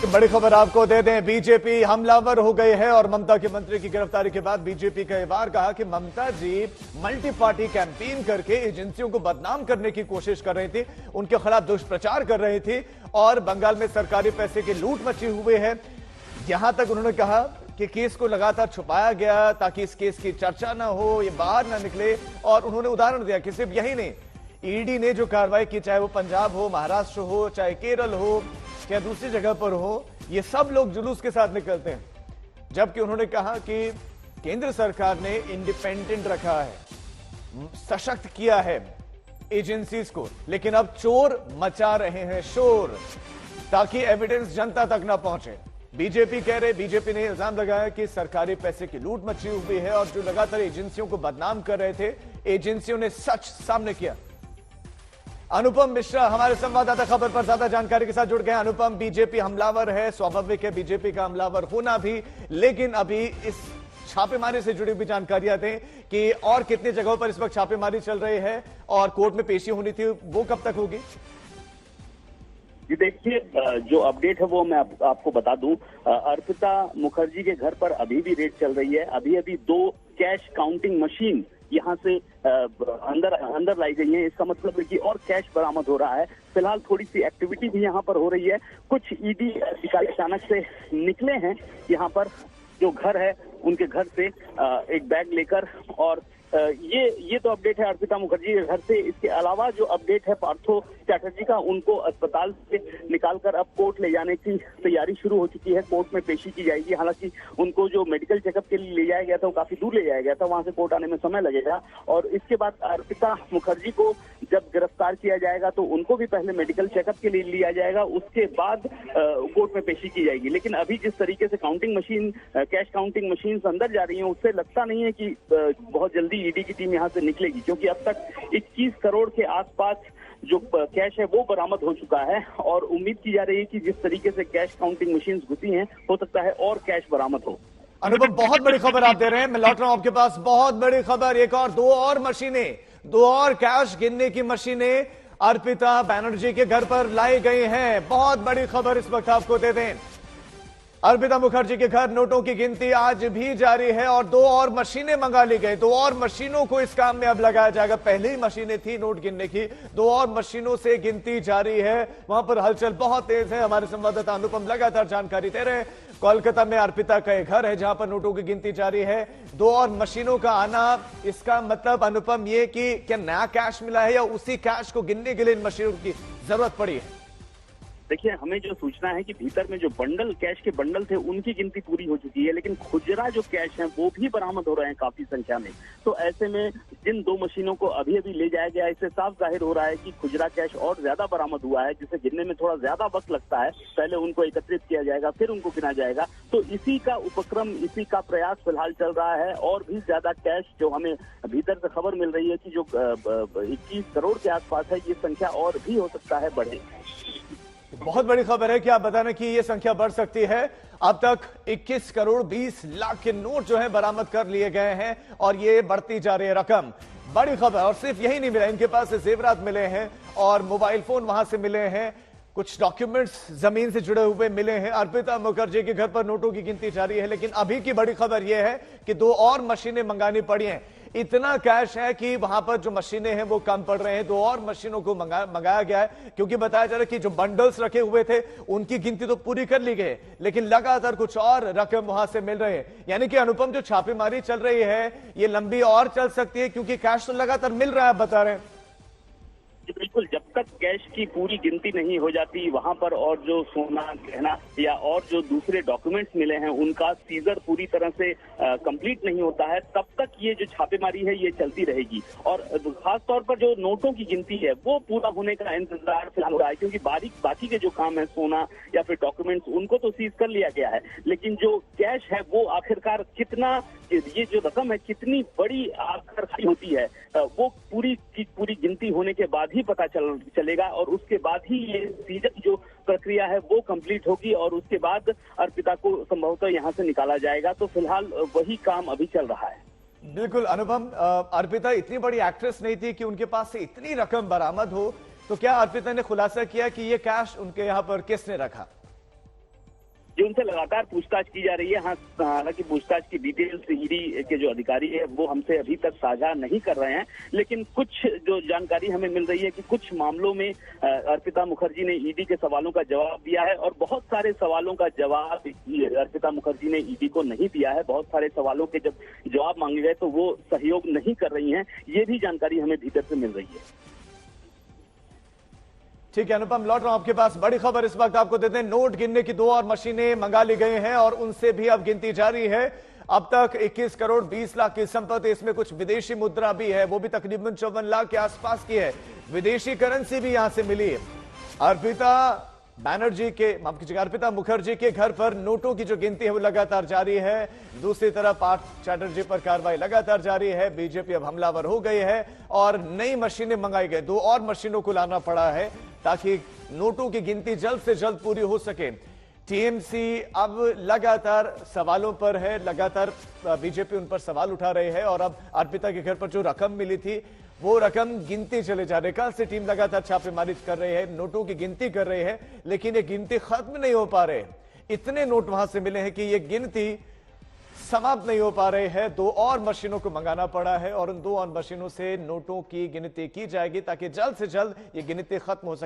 बड़ी खबर आपको दे दें, बीजेपी हमलावर हो गई है और ममता के मंत्री की गिरफ्तारी के बाद बीजेपी कई बार कहा कि ममता जी मल्टी पार्टी कैंपेन करके एजेंसियों को बदनाम करने की कोशिश कर रही थी, उनके खिलाफ दुष्प्रचार कर रही थी और बंगाल में सरकारी पैसे की लूट मची हुई है। यहां तक उन्होंने कहा कि केस को लगातार छुपाया गया ताकि इस केस की चर्चा ना हो, ये बाहर ना निकले। और उन्होंने उदाहरण दिया कि सिर्फ यही नहीं, ईडी ने जो कार्रवाई की, चाहे वो पंजाब हो, महाराष्ट्र हो, चाहे केरल हो, क्या दूसरी जगह पर हो, ये सब लोग जुलूस के साथ निकलते हैं। जबकि उन्होंने कहा कि केंद्र सरकार ने इंडिपेंडेंट रखा है, सशक्त किया है एजेंसीज को, लेकिन अब चोर मचा रहे हैं शोर ताकि एविडेंस जनता तक ना पहुंचे। बीजेपी ने इल्जाम लगाया कि सरकारी पैसे की लूट मची हुई है और जो लगातार एजेंसियों को बदनाम कर रहे थे, एजेंसियों ने सच सामने किया। अनुपम मिश्रा हमारे संवाददाता खबर पर ज्यादा जानकारी के साथ जुड़ गए। अनुपम, बीजेपी हमलावर है, स्वाभाविक है बीजेपी का हमलावर होना भी, लेकिन अभी इस छापेमारी से जुड़ी हुई जानकारियां दें कि और कितनी जगहों पर इस वक्त छापेमारी चल रही है और कोर्ट में पेशी होनी थी, वो कब तक होगी? जी देखिए, जो अपडेट है वो मैं आपको बता दूं। अर्पिता मुखर्जी के घर पर अभी भी रेड चल रही है। अभी 2 कैश काउंटिंग मशीन यहाँ से अंदर लाई गई है। इसका मतलब है कि और कैश बरामद हो रहा है। फिलहाल थोड़ी सी एक्टिविटी भी यहाँ पर हो रही है। कुछ ईडी अधिकारी अचानक से निकले हैं यहाँ पर, जो घर है उनके घर से एक बैग लेकर। और ये तो अपडेट है अर्पिता मुखर्जी के घर से। इसके अलावा जो अपडेट है पार्थो चैटर्जी का, उनको अस्पताल से निकालकर अब कोर्ट ले जाने की तैयारी शुरू हो चुकी है। कोर्ट में पेशी की जाएगी। हालांकि उनको जो मेडिकल चेकअप के लिए ले जाया गया था वो काफी दूर ले जाया गया था, वहां से कोर्ट आने में समय लगेगा। और इसके बाद अर्पिता मुखर्जी को जब गिरफ्तार किया जाएगा तो उनको भी पहले मेडिकल चेकअप के लिए लिया जाएगा, उसके बाद कोर्ट में पेशी की जाएगी। लेकिन अभी जिस तरीके से counting machine, cash counting machine अंदर जा रही है, उससे लगता नहीं है कि बहुत जल्दी ईडी की टीम यहां से निकलेगी, क्योंकि अब तक 21 करोड़ के आसपास जो कैश है वो बरामद हो चुका है। और उम्मीद की जा रही है कि जिस तरीके से कैश काउंटिंग मशीन घुसी हैं, हो सकता है और कैश बरामद हो। अनुपम, बहुत बड़ी खबर आप दे रहे हैं, मैं लौट रहा हूं आपके पास। बहुत बड़ी खबर, एक और 2 और मशीनें, 2 और कैश गिनने की मशीनें अर्पिता बैनर्जी के घर पर लाई गई हैं। बहुत बड़ी खबर इस वक्त आपको दे दें, अर्पिता मुखर्जी के घर नोटों की गिनती आज भी जारी है और 2 और मशीनें मंगा ली गई। 2 और मशीनों को इस काम में अब लगाया जाएगा। पहले ही मशीनें थी नोट गिनने की, 2 और मशीनों से गिनती जारी है। वहां पर हलचल बहुत तेज है। हमारे संवाददाता अनुपम लगातार जानकारी दे रहे हैं। कोलकाता में अर्पिता का एक घर है जहां पर नोटों की गिनती जारी है। 2 और मशीनों का आना, इसका मतलब अनुपम ये कि क्या नया कैश मिला है या उसी कैश को गिनने के लिए इन मशीनों की जरूरत पड़ी है? देखिए, हमें जो सूचना है कि भीतर में जो बंडल, कैश के बंडल थे, उनकी गिनती पूरी हो चुकी है, लेकिन खुजरा जो कैश है वो भी बरामद हो रहे हैं काफी संख्या में। तो ऐसे में जिन 2 मशीनों को अभी ले जाया गया, इससे साफ जाहिर हो रहा है कि खुजरा कैश और ज्यादा बरामद हुआ है, जिसे गिनने में थोड़ा ज्यादा वक्त लगता है। पहले उनको एकत्रित किया जाएगा, फिर उनको गिना जाएगा। तो इसी का उपक्रम, इसी का प्रयास फिलहाल चल रहा है। और भी ज्यादा कैश जो हमें भीतर से खबर मिल रही है कि जो 21 करोड़ के आसपास है, ये संख्या और भी हो सकता है बढ़े। बहुत बड़ी खबर है कि आप बता रहे कि यह संख्या बढ़ सकती है। अब तक 21 करोड़ 20 लाख के नोट जो है बरामद कर लिए गए हैं और ये बढ़ती जा रही है रकम। बड़ी खबर। और सिर्फ यही नहीं मिला, इनके पास जेवरात मिले हैं और मोबाइल फोन वहां से मिले हैं, कुछ डॉक्यूमेंट्स जमीन से जुड़े हुए मिले हैं। अर्पिता मुखर्जी के घर पर नोटों की गिनती जारी है, लेकिन अभी की बड़ी खबर यह है कि 2 और मशीनें मंगानी पड़ी हैं। इतना कैश है कि वहां पर जो मशीनें हैं वो कम पड़ रहे हैं। 2 और मशीनों को मंगाया गया है, क्योंकि बताया जा रहा है कि जो बंडल्स रखे हुए थे उनकी गिनती तो पूरी कर ली गई, लेकिन लगातार कुछ और रकम वहां से मिल रहे हैं। यानी कि अनुपम, जो छापेमारी चल रही है ये लंबी और चल सकती है, क्योंकि कैश तो लगातार मिल रहा है, बता रहे हैं। बिल्कुल, जब तक कैश की पूरी गिनती नहीं हो जाती वहां पर, और जो सोना गहना या और जो दूसरे डॉक्यूमेंट्स मिले हैं उनका सीजर पूरी तरह से कंप्लीट नहीं होता है, तब तक ये जो छापेमारी है ये चलती रहेगी। और खास तौर पर जो नोटों की गिनती है वो पूरा होने का इंतजार फिलहाल हो रहा है, क्योंकि बाकी के जो काम है, सोना या फिर डॉक्यूमेंट्स, उनको तो सीज कर लिया गया है, लेकिन जो कैश है वो आखिरकार कितना, ये जो रकम है कितनी बड़ी आखिरकार होती है, वो पूरी की पूरी गिनती होने के बाद ही पता चलेगा। और उसके बाद ही ये सीजन जो प्रक्रिया है वो कंप्लीट होगी और उसके बाद अर्पिता को संभवतः यहां से निकाला जाएगा। तो फिलहाल वही काम अभी चल रहा है। बिल्कुल अनुपम, अर्पिता इतनी बड़ी एक्ट्रेस नहीं थी कि उनके पास से इतनी रकम बरामद हो, तो क्या अर्पिता ने खुलासा किया कि ये कैश उनके यहां पर किसने रखा? जो उनसे लगातार पूछताछ की जा रही है। हाँ, हालांकि पूछताछ की डिटेल्स ईडी के जो अधिकारी है वो हमसे अभी तक साझा नहीं कर रहे हैं, लेकिन कुछ जो जानकारी हमें मिल रही है कि कुछ मामलों में अर्पिता मुखर्जी ने ईडी के सवालों का जवाब दिया है और बहुत सारे सवालों का जवाब अर्पिता मुखर्जी ने ईडी को नहीं दिया है। बहुत सारे सवालों के जब जवाब मांगे गए तो वो सहयोग नहीं कर रही हैं, ये भी जानकारी हमें भीतर से मिल रही है। ठीक है अनुपम, लौट रहा हूं आपके पास। बड़ी खबर इस वक्त आपको देते हैं, नोट गिनने की 2 और मशीनें मंगा ली गई हैं और उनसे भी अब गिनती जारी है। अब तक 21 करोड़ 20 लाख की संपत्ति, इसमें कुछ विदेशी मुद्रा भी है, वो भी तकरीबन 54 लाख के आसपास की है। विदेशी करेंसी भी यहां से मिली है। अर्पिता मुखर्जी के घर पर नोटों की जो गिनती है वो लगातार जारी है। दूसरी तरफ पार्थ चैटर्जी पर कार्रवाई लगातार जारी है। बीजेपी अब हमलावर हो गई है और नई मशीनें मंगाई गई। 2 और मशीनों को लाना पड़ा है ताकि नोटों की गिनती जल्द से जल्द पूरी हो सके। टीएमसी अब लगातार सवालों पर है, लगातार बीजेपी उन पर सवाल उठा रही है और अब अर्पिता के घर पर जो रकम मिली थी वो रकम गिनती चले जा रही। कल से टीम लगातार छापेमारी कर रही है, नोटों की गिनती कर रही है, लेकिन ये गिनती खत्म नहीं हो पा रहे। इतने नोट वहां से मिले हैं कि ये गिनती समाप्त नहीं हो पा रहे हैं। 2 और मशीनों को मंगाना पड़ा है और उन 2 और मशीनों से नोटों की गिनती की जाएगी ताकि जल्द से जल्द ये गिनती खत्म हो सके।